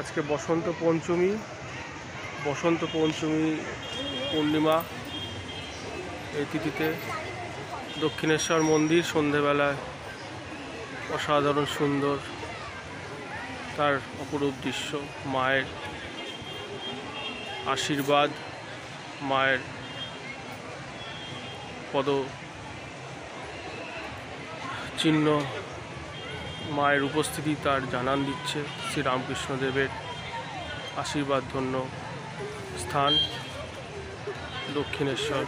আজকে বসন্ত পঞ্চমী পূর্ণিমা। এই তিথিতে দক্ষিণেশ্বর মন্দির সন্ধেবেলায় অসাধারণ সুন্দর, তার অপরূপ দৃশ্য, মায়ের আশীর্বাদ, মায়ের পদ চিহ্ন, মায়ের উপস্থিতি তার জানান দিচ্ছে। শ্রীরামকৃষ্ণদেবের আশীর্বাদ ধন্য স্থান দক্ষিণেশ্বর।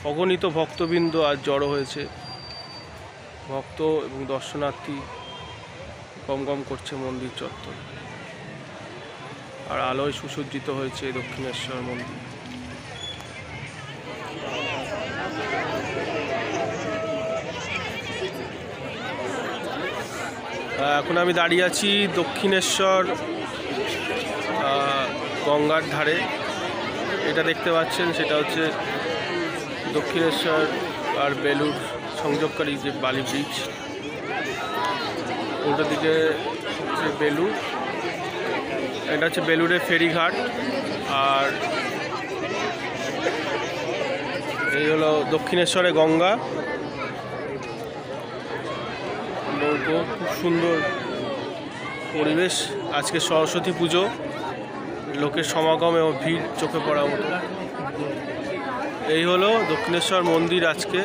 অগণিত ভক্তবৃন্দ আজ জড়ো হয়েছে, ভক্ত এবং দর্শনার্থী গমগম করছে মন্দির চত্বর, আর আলোয় সুসজ্জিত হয়েছে দক্ষিণেশ্বর মন্দির। এখন আমি দাঁড়িয়ে আছি দক্ষিণেশ্বর গঙ্গার ধারে। এটা দেখতে পাচ্ছেন, সেটা হচ্ছে দক্ষিণেশ্বর আর বেলুড় সংযোগকারী যে বালি ব্রিজ। উল্টো দিকে হচ্ছে বেলুড়, এটা হচ্ছে বেলুড়ের ফেরিঘাট। আর এই হলো দক্ষিণেশ্বরে গঙ্গা নৌকো। খুব সুন্দর পরিবেশ। আজকে সরস্বতী পুজো, লোকের সমাগম এবং ভিড় চোখে পড়ার মতো। এই হলো দক্ষিণেশ্বর মন্দির। আজকে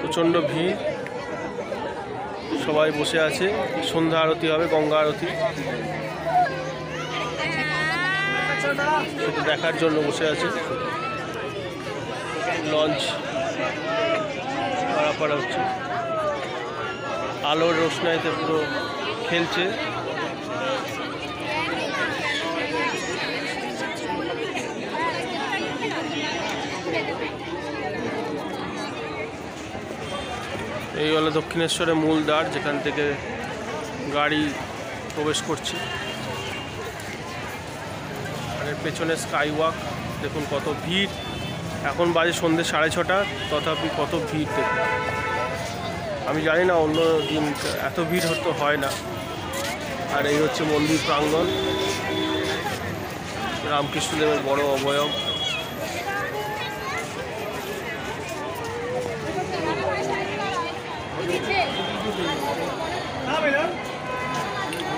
প্রচণ্ড ভিড়, সবাই বসে আছে। সন্ধ্যা আরতি হবে, গঙ্গা আরতি, সেটা দেখার জন্য বসে আছে। লঞ্চ পারাপার হচ্ছে, আলোর রোশনাইতে পুরো খেলছে। এই হলো দক্ষিণেশ্বরের মূল দ্বার, যেখান থেকে গাড়ি প্রবেশ করছে। আর এর পেছনে স্কাই ওয়াক, দেখুন কত ভিড়। এখন বাজে সন্ধ্যে 6:30, তথাপি কত ভিড় দেখুন। আমি জানি না অন্য দিন এত ভিড় হয়তো হয় না। আর এই হচ্ছে মন্দির প্রাঙ্গণ, রামকৃষ্ণদেবের বড় অবয়ব।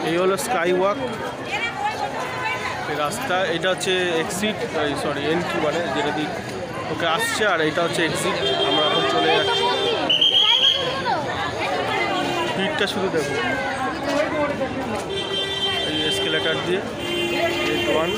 এই হলো স্কাই ওয়াক রাস্তা। এটা হচ্ছে এক্সিট, এন্ট্রি, মানে যেটা দিক ওকে আসছে, আর এটা হচ্ছে এক্সিট। আমরা এখন চলে যাচ্ছি। ভিড়টা শুধু দেখো, এই এসকেলেটার দিয়ে গেট 1।